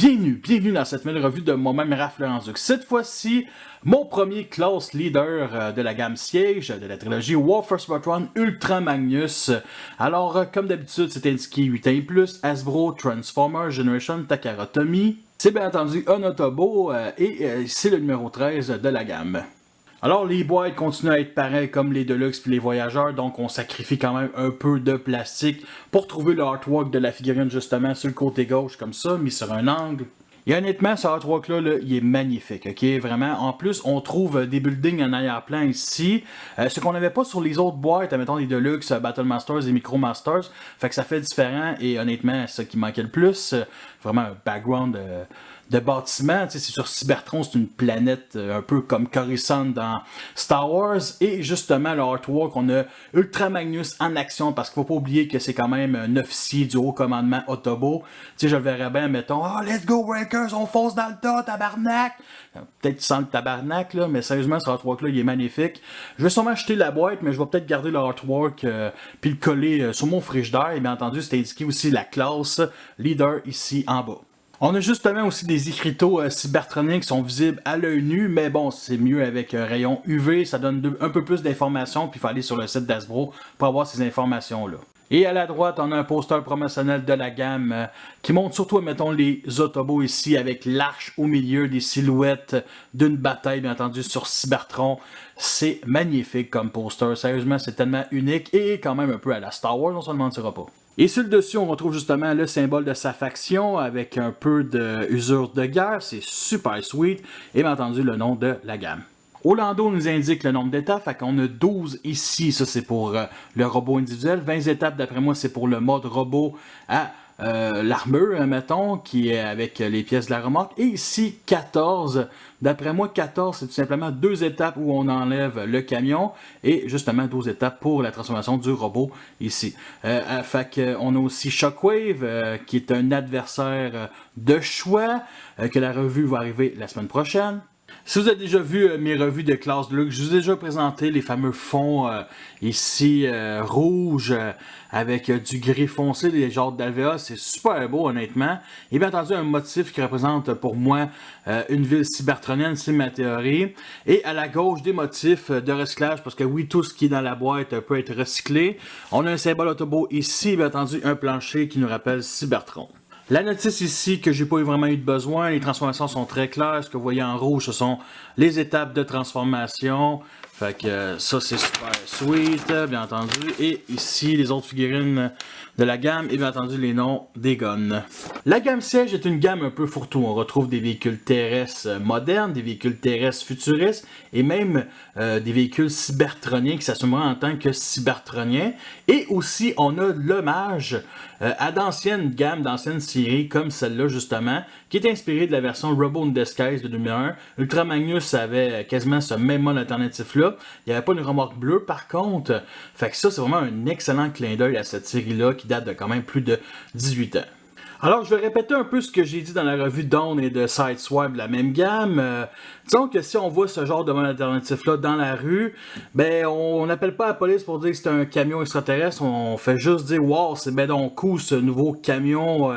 Bienvenue dans cette nouvelle revue de moi-même Raph Laurent-Duc. Cette fois-ci, mon premier class leader de la gamme Siege de la trilogie Warfare Cybertron Ultra Magnus. Alors, comme d'habitude, c'est indiqué 8+, Hasbro, Transformer, Generation, Takara Tomy. C'est bien entendu un Autobo et c'est le numéro 13 de la gamme. Alors, les boîtes continuent à être pareilles comme les Deluxe et les Voyageurs, donc on sacrifie quand même un peu de plastique pour trouver le artwork de la figurine justement sur le côté gauche comme ça, mis sur un angle. Et honnêtement, ce artwork-là, il est magnifique, ok? Vraiment. En plus, on trouve des buildings en arrière-plan ici. Ce qu'on n'avait pas sur les autres boîtes, admettons les Deluxe, Battle Masters et Micro Masters. Fait que ça fait différent et honnêtement, c'est ça qui manquait le plus. Vraiment un background de bâtiment. Tu sais, c'est sur Cybertron, c'est une planète un peu comme Coruscant dans Star Wars. Et justement, le artwork, on a Ultra Magnus en action parce qu'il ne faut pas oublier que c'est quand même un officier du haut commandement Autobo. Tu sais, je le verrais bien, mettons, oh, let's go Breakers, on fonce dans le tas, tabarnak! Peut-être sans le tabarnak, là, mais sérieusement, ce artwork-là, il est magnifique. Je vais sûrement acheter la boîte, mais je vais peut-être garder le artwork puis le coller sur mon frigidaire. Et bien entendu, c'est indiqué aussi la classe leader ici en bas. On a justement aussi des écriteaux cybertroniens qui sont visibles à l'œil nu, mais bon, c'est mieux avec un rayon UV, ça donne un peu plus d'informations, puis il faut aller sur le site d'Hasbro pour avoir ces informations-là. Et à la droite, on a un poster promotionnel de la gamme qui montre surtout, mettons, les Autobots ici avec l'arche au milieu, des silhouettes d'une bataille, bien entendu, sur Cybertron. C'est magnifique comme poster, sérieusement, c'est tellement unique et quand même un peu à la Star Wars, on se le mentira pas. Et sur le dessus, on retrouve justement le symbole de sa faction avec un peu d'usure de guerre, c'est super sweet, et bien entendu le nom de la gamme. Orlando nous indique le nombre d'étapes, fait qu'on a 12 ici, ça c'est pour le robot individuel, 20 étapes d'après moi c'est pour le mode robot à l'armure, mettons, qui est avec les pièces de la remorque, et ici 14, d'après moi 14 c'est tout simplement 2 étapes où on enlève le camion, et justement 12 étapes pour la transformation du robot ici. Fait qu'on a aussi Shockwave, qui est un adversaire de choix, que la revue va arriver la semaine prochaine. Si vous avez déjà vu mes revues de classe de luxe, je vous ai déjà présenté les fameux fonds ici rouges avec du gris foncé, des genres d'alvéoles, c'est super beau honnêtement. Et bien entendu un motif qui représente pour moi une ville cybertronienne, c'est ma théorie. Et à la gauche des motifs de recyclage, parce que oui, tout ce qui est dans la boîte peut être recyclé. On a un symbole Autobo ici, bien entendu un plancher qui nous rappelle Cybertron. La notice ici que j'ai pas vraiment eu de besoin, les transformations sont très claires. Ce que vous voyez en rouge, ce sont les étapes de transformation. Fait que ça c'est super sweet, bien entendu. Et ici les autres figurines de la gamme et bien entendu les noms des guns. La gamme Siege est une gamme un peu fourre-tout. On retrouve des véhicules terrestres modernes, des véhicules terrestres futuristes et même des véhicules cybertroniens qui s'assumeront en tant que cybertroniens. Et aussi on a l'hommage à d'anciennes gammes, d'anciennes séries comme celle-là justement, qui est inspirée de la version Robo in Disguise de 2001. Ultra Magnus avait quasiment ce même mode alternatif-là. Il n'y avait pas une remorque bleue par contre. Fait que ça, c'est vraiment un excellent clin d'œil à cette série-là qui date de quand même plus de 18 ans. Alors, je vais répéter un peu ce que j'ai dit dans la revue Dawn et de Sideswipe de la même gamme. Disons que si on voit ce genre de mode alternatif-là dans la rue, ben on n'appelle pas la police pour dire que c'est un camion extraterrestre. On fait juste dire « Wow, c'est ben donc cool ce nouveau camion,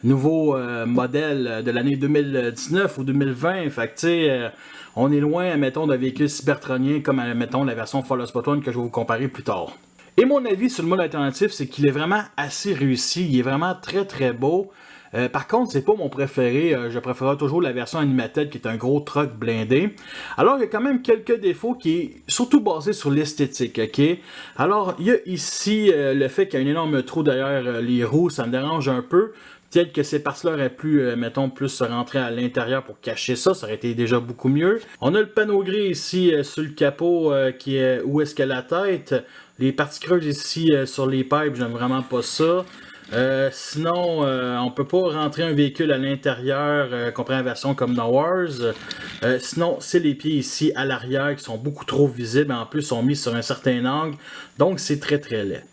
nouveau modèle de l'année 2019 ou 2020. » Fait que tu sais, on est loin, mettons, d'un véhicule cybertronien comme, mettons, la version Fall Spot que je vais vous comparer plus tard. Et mon avis sur le mode alternatif, c'est qu'il est vraiment assez réussi. Il est vraiment très très beau. Par contre, c'est pas mon préféré. Je préférerais toujours la version Animated qui est un gros truck blindé. Alors, il y a quand même quelques défauts qui est surtout basé sur l'esthétique, ok? Alors, il y a ici le fait qu'il y a un énorme trou derrière les roues, ça me dérange un peu. Peut-être que ces parties-là auraient pu, mettons, plus se rentrer à l'intérieur pour cacher ça, ça aurait été déjà beaucoup mieux. On a le panneau gris ici sur le capot qui est où est-ce que la tête. Les parties creuses ici sur les pipes, j'aime vraiment pas ça. Sinon, on peut pas rentrer un véhicule à l'intérieur, qu'on prend la version comme dans Wars. Sinon, c'est les pieds ici à l'arrière qui sont beaucoup trop visibles. En plus, sont mis sur un certain angle. Donc, c'est très très laid.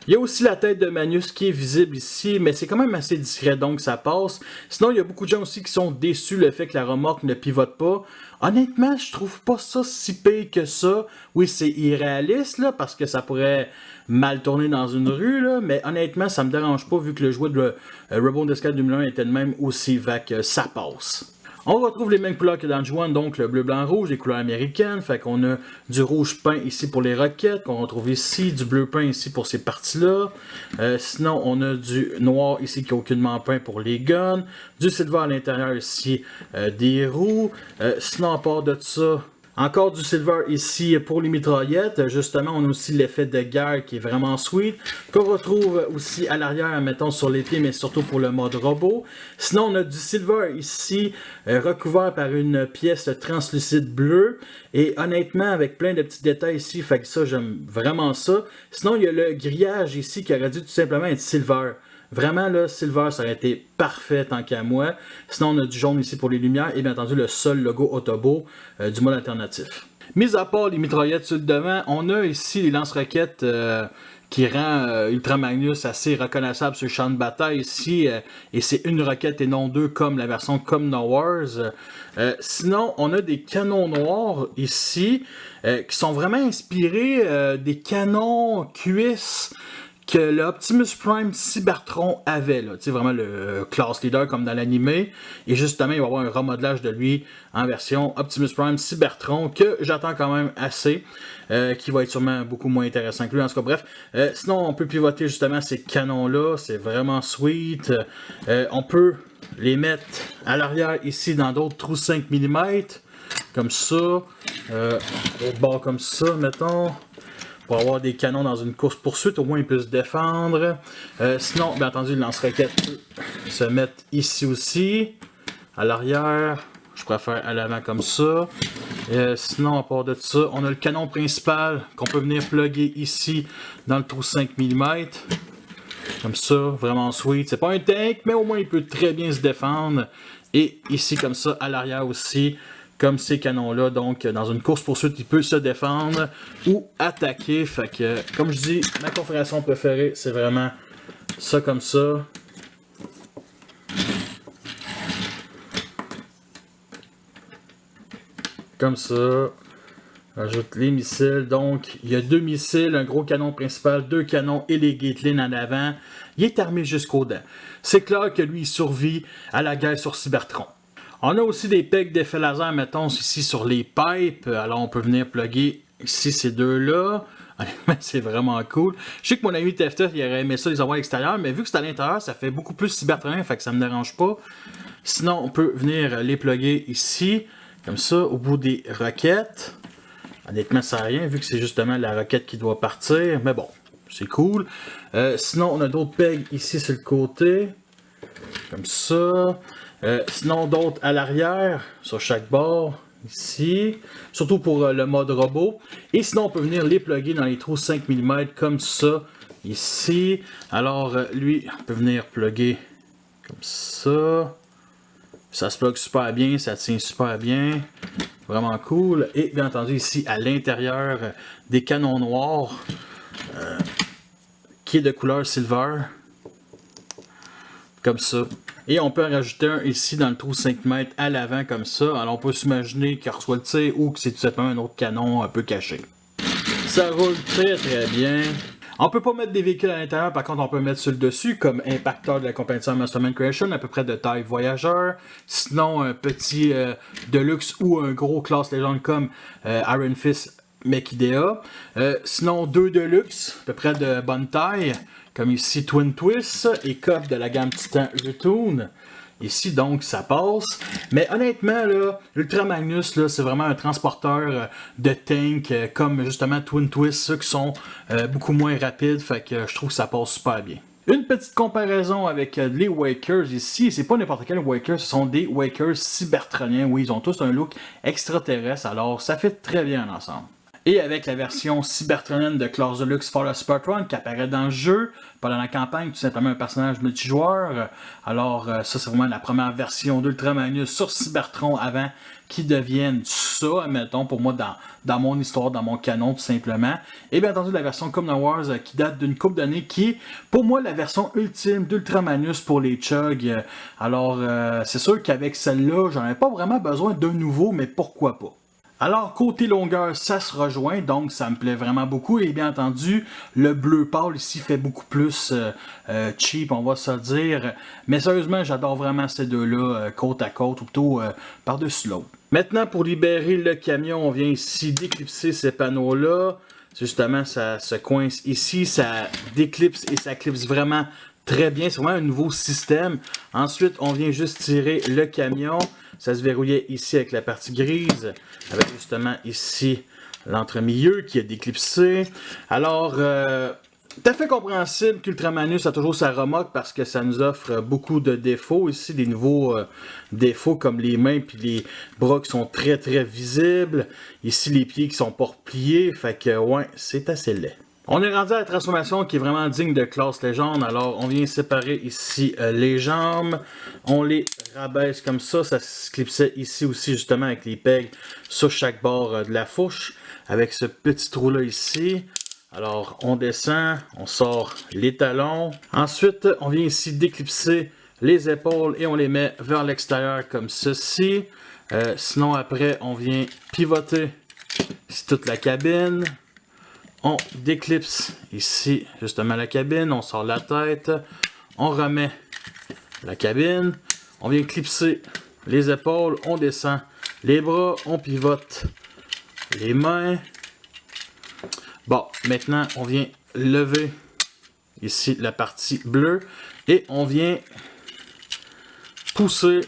Il y a aussi la tête de Magnus qui est visible ici, mais c'est quand même assez discret, donc ça passe. Sinon, il y a beaucoup de gens aussi qui sont déçus le fait que la remorque ne pivote pas. Honnêtement, je trouve pas ça si pire que ça. Oui, c'est irréaliste, là, parce que ça pourrait mal tourner dans une rue, là, mais honnêtement, ça me dérange pas vu que le jouet de Rebel d'Escale 2001 était de même aussi, fait que ça passe. On retrouve les mêmes couleurs que dans G1, donc le bleu, blanc, rouge, les couleurs américaines. Fait qu'on a du rouge peint ici pour les roquettes, qu'on retrouve ici, du bleu peint ici pour ces parties-là. Sinon, on a du noir ici qui est aucunement peint pour les guns. Du silver à l'intérieur ici, des roues. Sinon, à part de ça, encore du silver ici pour les mitraillettes. Justement, on a aussi l'effet de guerre qui est vraiment sweet. Qu'on retrouve aussi à l'arrière, mettons sur les pieds, mais surtout pour le mode robot. Sinon, on a du silver ici, recouvert par une pièce translucide bleue. Et honnêtement, avec plein de petits détails ici, fait que ça, j'aime vraiment ça. Sinon, il y a le grillage ici qui aurait dû tout simplement être silver. Vraiment, là, silver, ça aurait été parfait tant qu'à moi. Sinon, on a du jaune ici pour les lumières et bien entendu le seul logo Autobo du mode alternatif. Mis à part les mitraillettes sur le devant, on a ici les lance-roquettes qui rend Ultra Magnus assez reconnaissable sur le champ de bataille ici. Et c'est une roquette et non deux comme la version comme No Wars. Sinon, on a des canons noirs ici qui sont vraiment inspirés des canons cuisses que l'Optimus Prime Cybertron avait, là, tu sais, vraiment le class leader comme dans l'animé. Et justement, il va y avoir un remodelage de lui en version Optimus Prime Cybertron que j'attends quand même assez, qui va être sûrement beaucoup moins intéressant que lui, en tout cas, bref. Sinon, on peut pivoter justement ces canons-là, c'est vraiment sweet. On peut les mettre à l'arrière ici dans d'autres trous 5 mm, comme ça, autre bord comme ça, mettons. Pour avoir des canons dans une course-poursuite, au moins il peut se défendre. Sinon, bien entendu, le lance-roquette peut se mettre ici aussi, à l'arrière. Je préfère à l'avant comme ça. Sinon, à part de ça, on a le canon principal qu'on peut venir plugger ici dans le trou 5 mm. Comme ça, vraiment sweet. C'est pas un tank, mais au moins il peut très bien se défendre. Et ici, comme ça, à l'arrière aussi. Comme ces canons-là, donc dans une course-poursuite, il peut se défendre ou attaquer. Fait que, comme je dis, ma configuration préférée, c'est vraiment ça comme ça. Comme ça. Ajoute les missiles. Donc, il y a 2 missiles, un gros canon principal, 2 canons et les Gatling en avant. Il est armé jusqu'aux dents. C'est clair que lui, il survit à la guerre sur Cybertron. On a aussi des pegs d'effet laser, mettons, ici sur les pipes. Alors, on peut venir plugger ici ces deux-là. C'est vraiment cool. Je sais que mon ami TFT, il aurait aimé ça les avoir à l'extérieur, mais vu que c'est à l'intérieur, ça fait beaucoup plus cybertronien, fait que ça me dérange pas. Sinon, on peut venir les plugger ici, comme ça, au bout des roquettes. Honnêtement, ça n'a rien, vu que c'est justement la roquette qui doit partir, mais bon, c'est cool. Sinon, on a d'autres pegs ici sur le côté, comme ça. Sinon, d'autres à l'arrière, sur chaque bord, ici. Surtout pour le mode robot. Et sinon, on peut venir les plugger dans les trous 5 mm, comme ça, ici. Alors, lui, on peut venir plugger comme ça. Ça se plug super bien, ça tient super bien. Vraiment cool. Et bien entendu, ici, à l'intérieur, des canons noirs, qui est de couleur silver. Comme ça. Et on peut en rajouter un ici dans le trou 5 mètres à l'avant comme ça. Alors on peut s'imaginer qu'il reçoit le tir ou que c'est tout simplement un autre canon un peu caché. Ça roule très très bien. On peut pas mettre des véhicules à l'intérieur, par contre on peut mettre sur le dessus comme impacteur de la compagnie Mastermind Creation, à peu près de taille voyageur. Sinon un petit Deluxe ou un gros classe légende comme Iron Fist Mechidea. Sinon 2 Deluxe, à peu près de bonne taille. Comme ici, Twin Twist et Cop de la gamme Titan Retoon. Ici, donc, ça passe. Mais honnêtement, là, Ultra Magnus, là, c'est vraiment un transporteur de tank, comme justement Twin Twist, ceux qui sont beaucoup moins rapides. Fait que je trouve que ça passe super bien. Une petite comparaison avec les Wakers ici. C'est pas n'importe quel Waker, ce sont des Wakers cybertroniens. Oui, ils ont tous un look extraterrestre, alors ça fait très bien ensemble. Et avec la version cybertronienne de Claws Deluxe For the Cybertron qui apparaît dans le jeu, pendant la campagne, tout simplement un personnage multijoueur. Alors ça c'est vraiment la première version d'Ultra Magnus sur Cybertron avant qu'il devienne ça, admettons, pour moi dans mon histoire, dans mon canon tout simplement. Et bien entendu la version Common Wars qui date d'une couple d'années qui est pour moi la version ultime d'Ultra Magnus pour les Chug. Alors c'est sûr qu'avec celle-là, j'en ai pas vraiment besoin d'un nouveau, mais pourquoi pas. Alors, côté longueur, ça se rejoint, donc ça me plaît vraiment beaucoup. Et bien entendu, le bleu pâle ici fait beaucoup plus cheap, on va se le dire. Mais sérieusement, j'adore vraiment ces deux-là, côte à côte, ou plutôt par-dessus l'autre. Maintenant, pour libérer le camion, on vient ici déclipser ces panneaux-là. Justement, ça se coince ici, ça déclipse et ça clipse vraiment très bien. C'est vraiment un nouveau système. Ensuite, on vient juste tirer le camion. Ça se verrouillait ici avec la partie grise, avec justement ici l'entremilieu qui est déclipsé. Alors, tout à fait compréhensible qu'Ultra Magnus a toujours sa remorque parce que ça nous offre beaucoup de défauts. Ici, des nouveaux défauts comme les mains puis les bras qui sont très très visibles. Ici, les pieds qui sont pas repliés. Fait que, ouais, c'est assez laid. On est rendu à la transformation qui est vraiment digne de classe légende. Alors, on vient séparer ici les jambes. On les rabaisse comme ça. Ça se clipsait ici aussi, justement, avec les pegs sur chaque bord de la fourche. Avec ce petit trou-là ici. Alors, on descend. On sort les talons. Ensuite, on vient ici déclipser les épaules et on les met vers l'extérieur comme ceci. Sinon, après, on vient pivoter ici toute la cabine. On déclipse ici justement la cabine, on sort la tête, on remet la cabine, on vient clipser les épaules, on descend les bras, on pivote les mains. Bon, maintenant on vient lever ici la partie bleue et on vient pousser.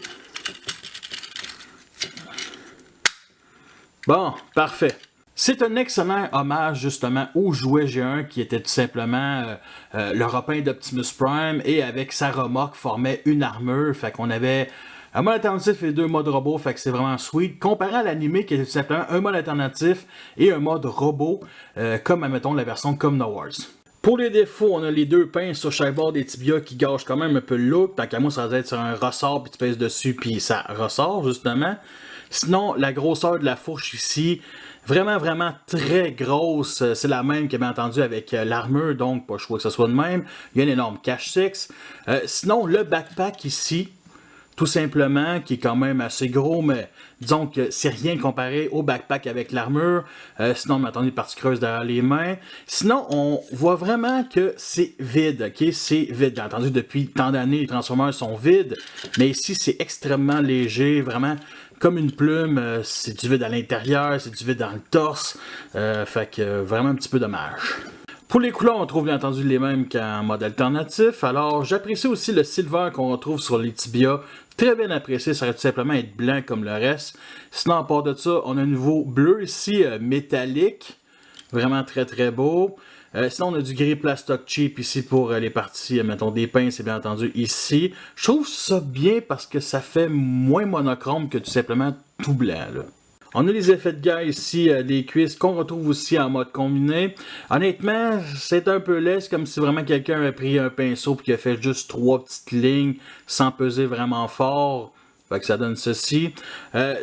Bon, parfait. C'est un excellent hommage justement au jouet G1 qui était tout simplement le repeint d'Optimus Prime et avec sa remorque formait une armure. Fait qu'on avait un mode alternatif et deux modes robot, fait que c'est vraiment sweet. Comparé à l'animé qui était tout simplement un mode alternatif et un mode robot comme admettons la version Common Wars. Pour les défauts, on a les deux pinces sur chaque bord des tibias qui gâchent quand même un peu le look. Tant qu'à moi, ça va être sur un ressort, puis tu pèses dessus, puis ça ressort justement. Sinon, la grosseur de la fourche ici, vraiment très grosse. C'est la même que bien entendu avec l'armure, donc pas le choix que ce soit de même. Il y a un énorme cache-sexe. Sinon, le backpack ici, tout simplement, qui est quand même assez gros, mais disons que c'est rien comparé au backpack avec l'armure. Sinon, on attend des parties creuses derrière les mains. Sinon, on voit vraiment que c'est vide, ok? C'est vide. Bien entendu, depuis tant d'années, les Transformers sont vides, mais ici, c'est extrêmement léger, vraiment comme une plume. C'est du vide à l'intérieur, c'est du vide dans le torse. Fait que vraiment un petit peu dommage. Pour les couleurs, on trouve bien entendu les mêmes qu'en mode alternatif. Alors, j'apprécie aussi le silver qu'on retrouve sur les tibias. Très bien apprécié, ça aurait tout simplement être blanc comme le reste. Sinon, à part de ça, on a un nouveau bleu ici, métallique. Vraiment très beau. Sinon, on a du gris plastoc cheap ici pour les parties, mettons, des pinces, c'est bien entendu ici. Je trouve ça bien parce que ça fait moins monochrome que tout simplement tout blanc, là. On a les effets de guerre ici, des cuisses qu'on retrouve aussi en mode combiné. Honnêtement, c'est un peu laid, c'est comme si vraiment quelqu'un avait pris un pinceau et qui a fait juste 3 petites lignes sans peser vraiment fort. Fait que ça donne ceci.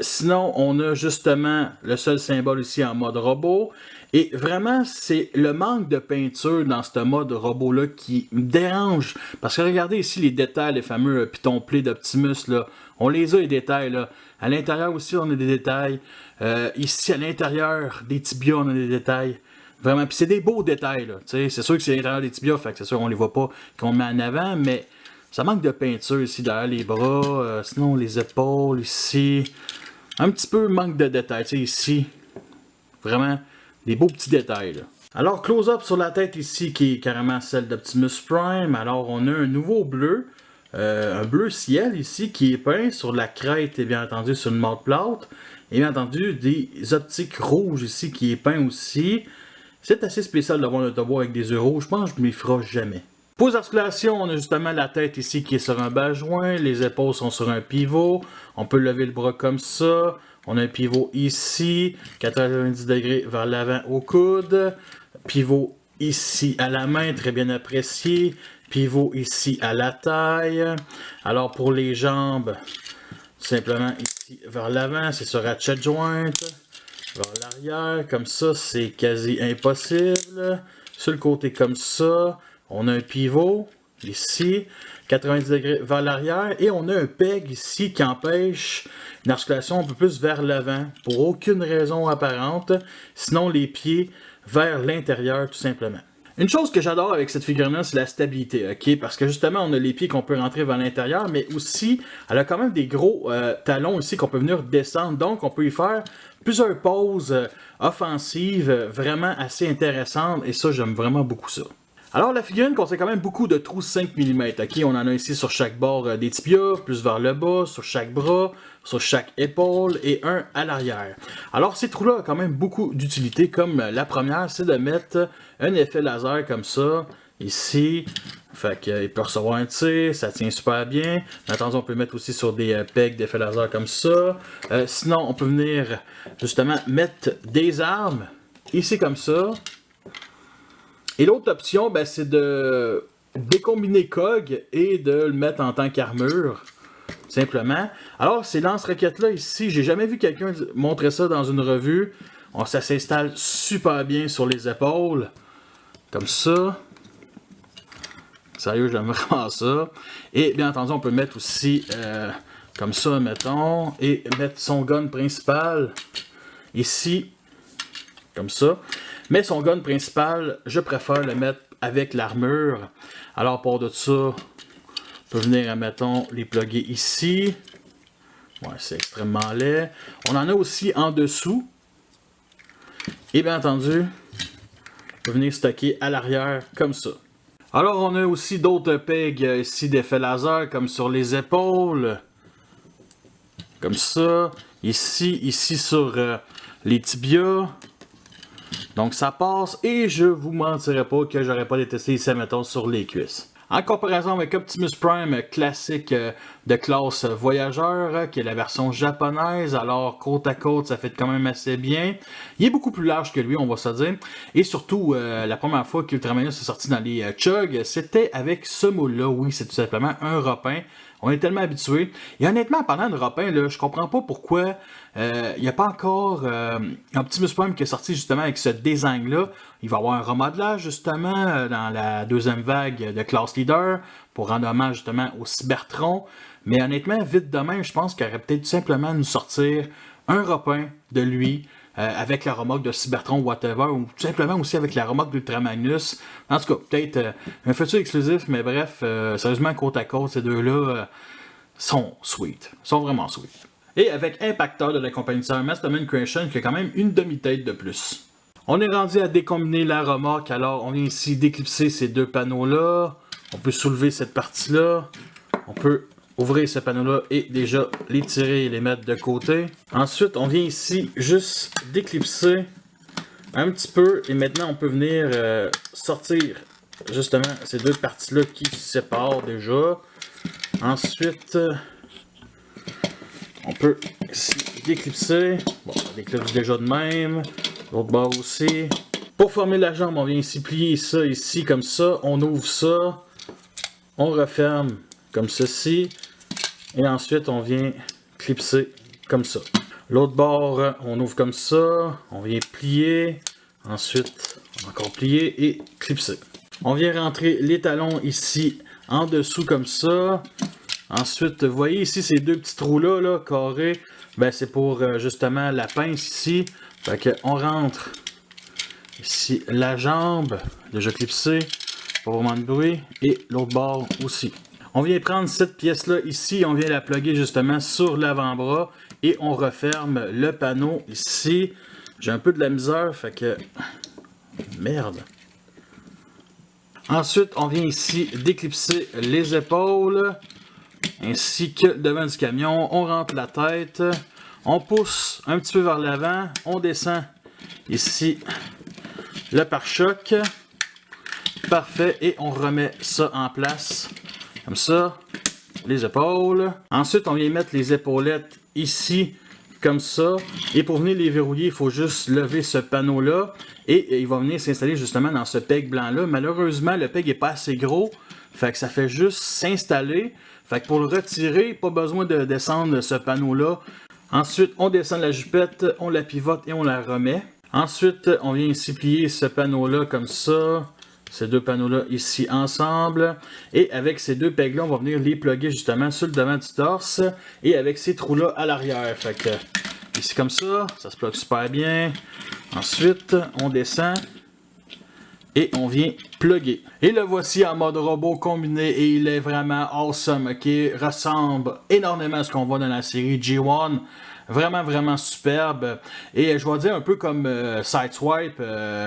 Sinon, on a justement le seul symbole ici en mode robot. Et vraiment, c'est le manque de peinture dans ce mode robot-là qui me dérange. Parce que regardez ici les détails, les fameux pitons play d'Optimus, là. On les a, les détails, là. À l'intérieur aussi, on a des détails. Ici, à l'intérieur des tibias, on a des détails. Vraiment, puis c'est des beaux détails, là. C'est sûr que c'est à l'intérieur des tibias, fait que c'est sûr qu'on les voit pas, qu'on met en avant, mais ça manque de peinture ici, derrière les bras. Sinon, les épaules, ici. Un petit peu manque de détails, tu sais, ici. Vraiment, des beaux petits détails, là. Alors, close-up sur la tête ici, qui est carrément celle d'Optimus Prime. Alors, on a un nouveau bleu. Un bleu ciel ici qui est peint sur la crête et bien entendu sur une mode plate. Et bien entendu des optiques rouges ici qui est peint aussi. C'est assez spécial d'avoir un autobot avec des yeux rouges. Je pense que je ne m'y ferai jamais. Pour les articulations, on a justement la tête ici qui est sur un bas joint. Les épaules sont sur un pivot. On peut lever le bras comme ça. On a un pivot ici, 90 degrés vers l'avant au coude. Pivot ici à la main, très bien apprécié. Pivot ici à la taille. Alors pour les jambes, simplement ici vers l'avant, c'est sur ratchet joint. Vers l'arrière, comme ça, c'est quasi impossible. Sur le côté comme ça, on a un pivot ici, 90 degrés vers l'arrière, et on a un peg ici qui empêche une articulation un peu plus vers l'avant, pour aucune raison apparente, sinon les pieds vers l'intérieur tout simplement. Une chose que j'adore avec cette figurine-là, c'est la stabilité, ok? Parce que justement, on a les pieds qu'on peut rentrer vers l'intérieur, mais aussi, elle a quand même des gros talons ici qu'on peut venir descendre, donc on peut y faire plusieurs poses offensives vraiment assez intéressantes, et ça, j'aime vraiment beaucoup ça. Alors la figurine contient quand même beaucoup de trous 5 mm, ok? On en a ici sur chaque bord des tibias, plus vers le bas, sur chaque bras, sur chaque épaule et un à l'arrière. Alors ces trous-là ont quand même beaucoup d'utilité, comme la première, c'est de mettre un effet laser comme ça, ici. Fait qu'il peut recevoir un tir, ça tient super bien. Attention, on peut mettre aussi sur des pegs d'effet laser comme ça. Sinon, on peut venir justement mettre des armes, ici comme ça. Et l'autre option, ben, c'est de décombiner COG et de le mettre en tant qu'armure, simplement. Alors, ces lance-roquettes-là, ici, j'ai jamais vu quelqu'un montrer ça dans une revue. Ça s'installe super bien sur les épaules, comme ça. Sérieux, j'aime vraiment ça. Et bien entendu, on peut mettre aussi, comme ça, mettons, et mettre son gun principal, ici, comme ça. Mais son gun principal, je préfère le mettre avec l'armure. Alors, pour de ça, on peut venir, mettons, les plugger ici. Ouais, c'est extrêmement laid. On en a aussi en dessous. Et bien entendu, on peut venir stocker à l'arrière, comme ça. Alors, on a aussi d'autres pegs ici d'effet laser, comme sur les épaules. Comme ça. Ici sur les tibias. Donc ça passe et je vous mentirai pas que j'aurais pas détesté ça mettons sur les cuisses. En comparaison avec Optimus Prime classique de classe voyageur, qui est la version japonaise, alors côte à côte ça fait quand même assez bien. Il est beaucoup plus large que lui, on va se dire. Et surtout, la première fois qu'Ultramanus est sorti dans les Chug, c'était avec ce moule-là. Oui, c'est tout simplement un repin. On est tellement habitué. Et honnêtement, pendant le repin, là, je comprends pas pourquoi il n'y a pas encore Optimus Prime qui est sorti justement avec ce design-là. Il va y avoir un remodelage justement dans la deuxième vague de Class Leader pour rendre hommage justement au Cybertron. Mais honnêtement, vite demain, je pense qu'il aurait peut-être tout simplement nous sortir un repin de lui avec la remorque de Cybertron whatever, ou tout simplement aussi avec la remorque d'Ultramagnus. En tout cas, peut-être un futur exclusif, mais bref, sérieusement, côte à côte, ces deux-là sont sweet. Sont vraiment sweet. Et avec Impactor de la compagnie de Masterman Creation qui a quand même une demi-tête de plus. On est rendu à décombiner la remorque, alors on vient ici d'éclipser ces deux panneaux-là. On peut soulever cette partie-là. On peut ouvrir ce panneau-là et déjà les tirer et les mettre de côté. Ensuite, on vient ici juste d'éclipser un petit peu et maintenant on peut venir sortir justement ces deux parties-là qui se séparent déjà. Ensuite, on peut ici déclipser. Bon, on déclipse déjà de même. L'autre bord aussi. Pour former la jambe, on vient ici plier ça ici comme ça. On ouvre ça. On referme comme ceci. Et ensuite, on vient clipser comme ça. L'autre bord, on ouvre comme ça. On vient plier. Ensuite, on va encore plier et clipser. On vient rentrer les talons ici en dessous comme ça. Ensuite, vous voyez ici ces deux petits trous-là, là, carrés. Ben, c'est pour justement la pince ici. Fait que on rentre ici la jambe, déjà clipsée, pas vraiment de bruit. Et l'autre bord aussi. On vient prendre cette pièce-là ici, on vient la plugger justement sur l'avant-bras. Et on referme le panneau ici. J'ai un peu de la misère, fait que... Merde. Ensuite, on vient ici déclipser les épaules. Ainsi que devant du camion, on rentre la tête, on pousse un petit peu vers l'avant, on descend ici le pare-choc, parfait, et on remet ça en place, comme ça, les épaules. Ensuite, on vient mettre les épaulettes ici, comme ça. Et pour venir les verrouiller, il faut juste lever ce panneau-là. Et il va venir s'installer justement dans ce peg blanc-là. Malheureusement, le peg n'est pas assez gros. Fait que ça fait juste s'installer. Fait que pour le retirer, pas besoin de descendre ce panneau-là. Ensuite, on descend la jupette, on la pivote et on la remet. Ensuite, on vient ici plier ce panneau-là comme ça. Ces deux panneaux-là ici ensemble. Et avec ces deux pegs-là, on va venir les plugger justement sur le devant du torse. Et avec ces trous-là à l'arrière. Fait que ici comme ça, ça se plug super bien. Ensuite, on descend. Et on vient plugger. Et le voici en mode robot combiné. Et il est vraiment awesome. Ok, ressemble énormément à ce qu'on voit dans la série G1. Vraiment, vraiment superbe. Et je vais dire un peu comme Sideswipe,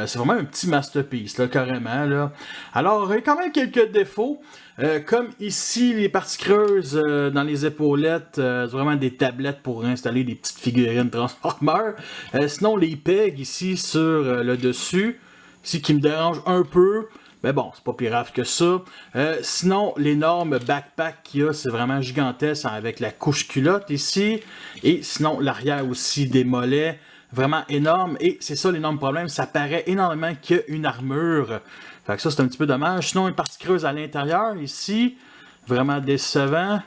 c'est vraiment un petit masterpiece, là, carrément. Là. Alors, il y a quand même quelques défauts. Comme ici, les parties creuses dans les épaulettes, vraiment des tablettes pour installer des petites figurines Transformers. Sinon, les pegs ici sur le dessus, ici qui me dérange un peu. Mais bon, c'est pas plus grave que ça. Sinon, l'énorme backpack qu'il y a, c'est vraiment gigantesque avec la couche culotte ici. Et sinon, l'arrière aussi des mollets, vraiment énorme. Et c'est ça l'énorme problème, ça paraît énormément qu'il y a une armure. Fait que ça, c'est un petit peu dommage. Sinon, une partie creuse à l'intérieur ici, vraiment décevant.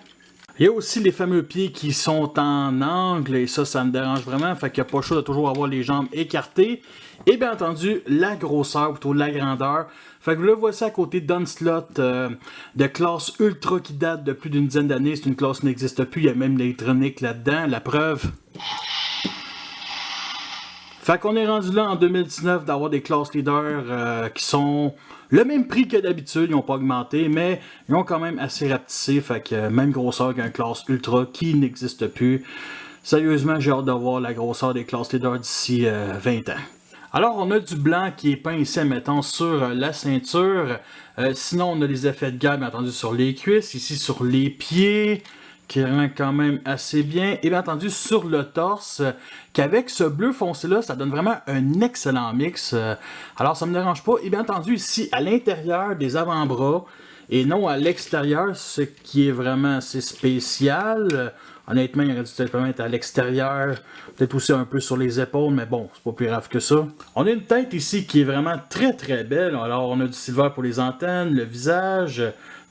Il y a aussi les fameux pieds qui sont en angle et ça me dérange vraiment. Fait qu'il n'y a pas le choix de toujours avoir les jambes écartées. Et bien entendu, la grosseur, plutôt la grandeur. Fait que vous le voici à côté d'Onslaught de classe Ultra qui date de plus d'une dizaine d'années. C'est une classe qui n'existe plus. Il y a même l'électronique là-dedans. La preuve. Fait qu'on est rendu là en 2019 d'avoir des classes leaders qui sont le même prix que d'habitude, ils n'ont pas augmenté, mais ils ont quand même assez rapetissé, fait que même grosseur qu'un classe ultra qui n'existe plus. Sérieusement, j'ai hâte de voir la grosseur des classes leaders d'ici 20 ans. Alors, on a du blanc qui est peint ici, mettons, sur la ceinture. Sinon, on a les effets de guerre, bien entendu, sur les cuisses, ici sur les pieds, qui rend quand même assez bien. Et bien entendu, sur le torse, qu'avec ce bleu foncé-là, ça donne vraiment un excellent mix. Alors, ça ne me dérange pas. Et bien entendu, ici, à l'intérieur des avant-bras, et non à l'extérieur, ce qui est vraiment assez spécial. Honnêtement, il aurait dû peut-être être à l'extérieur, peut-être aussi un peu sur les épaules, mais bon, c'est pas plus grave que ça. On a une tête ici qui est vraiment très très belle. Alors, on a du silver pour les antennes, le visage,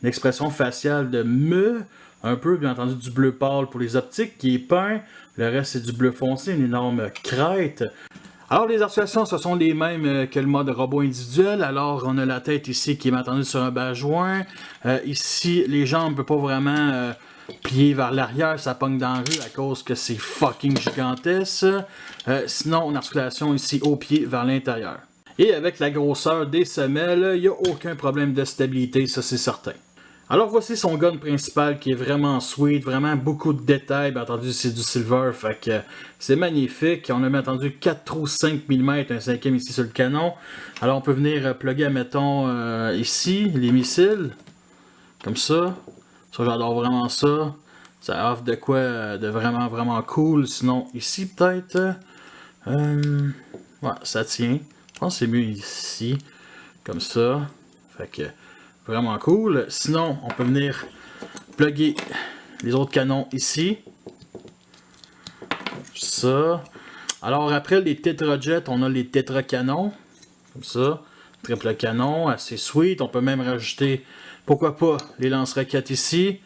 une expression faciale de me, un peu, bien entendu, du bleu pâle pour les optiques qui est peint. Le reste, c'est du bleu foncé, une énorme crête. Alors, les articulations, ce sont les mêmes que le mode robot individuel. Alors, on a la tête ici qui est maintenue sur un bas joint. Ici, les jambes ne peuvent pas vraiment plier vers l'arrière. Ça pogne dans la rue à cause que c'est fucking gigantesque. Sinon, on a articulation ici au pied vers l'intérieur. Et avec la grosseur des semelles, il n'y a aucun problème de stabilité, ça c'est certain. Alors voici son gun principal qui est vraiment sweet, vraiment beaucoup de détails, bien entendu c'est du silver, fait que c'est magnifique. On a bien entendu 4 trous 5 mm, un cinquième ici sur le canon. Alors on peut venir plugger, mettons, ici, les missiles, comme ça. Ça j'adore vraiment ça. Ça offre de quoi de vraiment vraiment cool. Sinon ici peut-être, ouais ça tient. Je pense que c'est mieux ici, comme ça. Fait que vraiment cool. Sinon, on peut venir plugger les autres canons ici. Ça. Alors après les tétrajets, on a les tétracanons. Comme ça. Triple canon, assez sweet. On peut même rajouter, pourquoi pas, les lance-roquettes ici.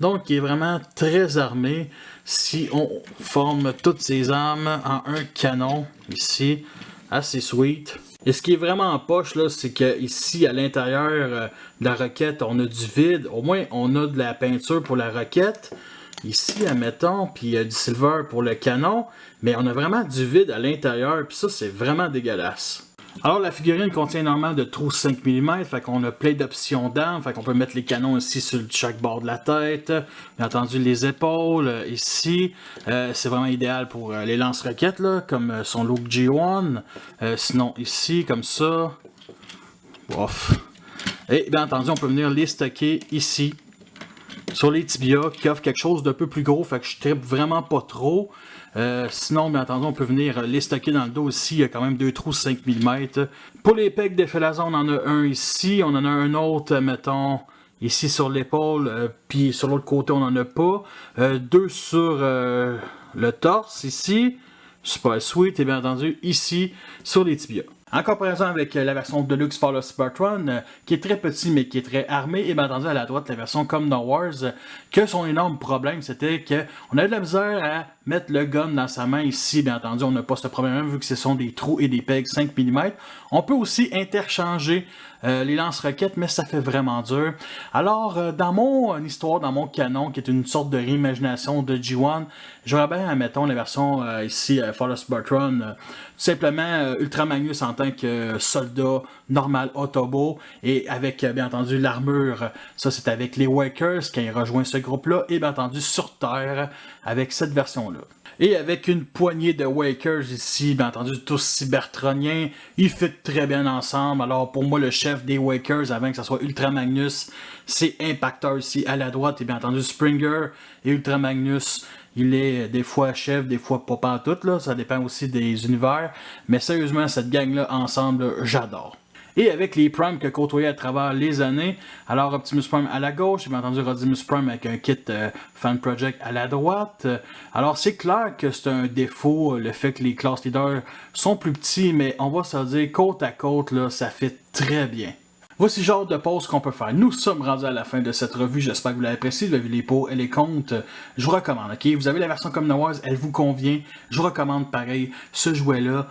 Donc, il est vraiment très armé. Si on forme toutes ces armes en un canon ici, assez sweet. Et ce qui est vraiment en poche, là, c'est que ici, à l'intérieur de la roquette, on a du vide. Au moins, on a de la peinture pour la roquette. Ici, admettons, puis du silver pour le canon. Mais on a vraiment du vide à l'intérieur, puis ça, c'est vraiment dégueulasse. Alors, la figurine contient énormément de trous 5 mm, fait qu'on a plein d'options d'armes, fait qu'on peut mettre les canons ici sur chaque bord de la tête, bien entendu les épaules, ici, c'est vraiment idéal pour les lance-roquettes, là, comme son look G1, sinon ici, comme ça, ouf. Et bien entendu, on peut venir les stocker ici, sur les tibias, qui offrent quelque chose d'un peu plus gros, fait que je trippe vraiment pas trop. Sinon, bien entendu, on peut venir les stocker dans le dos aussi. Il y a quand même 2 trous 5 mm. Pour les pegs d'effet laser, on en a un ici. On en a un autre, mettons, ici sur l'épaule, puis sur l'autre côté on n'en a pas. 2 sur le torse ici, super sweet, et bien entendu ici sur les tibias. En comparaison avec la version Deluxe Fall of Cybertron, qui est très petit mais qui est très armé, et bien entendu à la droite la version Commodore Wars, que son énorme problème c'était qu'on a de la misère à mettre le gun dans sa main ici, bien entendu on n'a pas ce problème vu que ce sont des trous et des pegs 5 mm. On peut aussi interchanger les lance-roquettes, mais ça fait vraiment dur. Alors, dans mon histoire, dans mon canon, qui est une sorte de réimagination de G1, j'aurais bien, mettons, la version ici, Fall of Cybertron, tout simplement Ultra Magnus en tant que soldat normal Autobo, et avec, bien entendu, l'armure, ça c'est avec les Wakers, quand il rejoint ce groupe-là, et bien entendu, sur Terre, avec cette version-là. Et avec une poignée de Wakers ici, bien entendu, tous cybertroniens, ils fit très bien ensemble. Alors pour moi, le chef des Wakers, avant que ce soit Ultra Magnus, c'est Impactor ici à la droite. Et bien entendu, Springer et Ultra Magnus, il est des fois chef, des fois pas pantoute, là. Ça dépend aussi des univers. Mais sérieusement, cette gang-là, ensemble, j'adore. Et avec les Primes que côtoyé à travers les années, alors Optimus Prime à la gauche, et bien entendu Rodimus Prime avec un kit Fan Project à la droite. Alors c'est clair que c'est un défaut, le fait que les classes leaders sont plus petits, mais on va se dire côte à côte, là, ça fait très bien. Voici le genre de pause qu'on peut faire. Nous sommes rendus à la fin de cette revue. J'espère que vous l'avez apprécié. Vous avez vu les pots et les comptes. Je vous recommande, ok? Vous avez la version Commodore Wars, elle vous convient. Je vous recommande pareil ce jouet-là.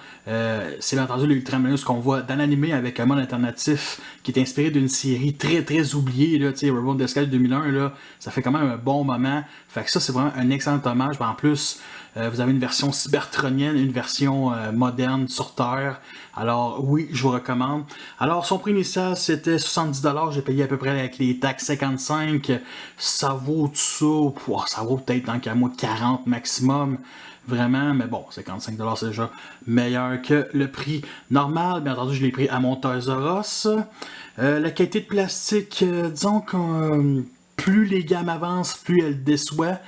C'est bien entendu l'Ultra Magnus qu'on voit dans l'animé avec un monde alternatif qui est inspiré d'une série très oubliée. Là, Revolt d'Escale 2001, là, ça fait quand même un bon moment. Fait que ça, c'est vraiment un excellent hommage. En plus, vous avez une version cybertronienne, une version moderne sur Terre. Alors oui, je vous recommande. Alors son prix initial c'était 70$, j'ai payé à peu près avec les taxes 55. Ça vaut tout ça, ça vaut peut-être tant qu'à moi 40 maximum. Vraiment, mais bon, 55$ c'est déjà meilleur que le prix normal. Bien entendu, je l'ai pris à mon Toys R Us. La qualité de plastique, disons que plus les gammes avancent, plus elles déçoivent.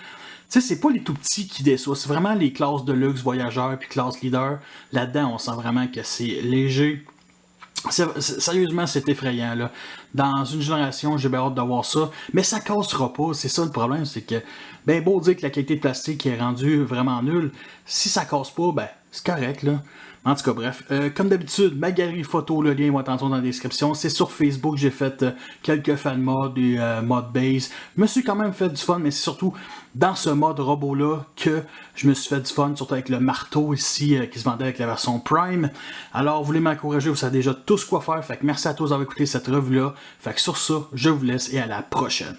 Tu sais, c'est pas les tout petits qui déçoivent, c'est vraiment les classes de luxe, voyageurs, puis classe leader. Là-dedans, on sent vraiment que c'est léger. Sérieusement, c'est effrayant, là. Dans une génération, j'ai bien hâte de voir ça, mais ça cassera pas. C'est ça le problème, c'est que, ben beau dire que la qualité de plastique est rendue vraiment nulle, si ça casse pas, ben c'est correct, là. En tout cas, bref, comme d'habitude, ma galerie photo, le lien va être en dessous dans la description. C'est sur Facebook, j'ai fait quelques fan mods et mod base. Je me suis quand même fait du fun, mais c'est surtout dans ce mode robot-là que je me suis fait du fun, surtout avec le marteau ici qui se vendait avec la version Prime. Alors, vous voulez m'encourager, vous savez déjà tous quoi faire. Fait que merci à tous d'avoir écouté cette revue-là. Fait que sur ça, je vous laisse et à la prochaine.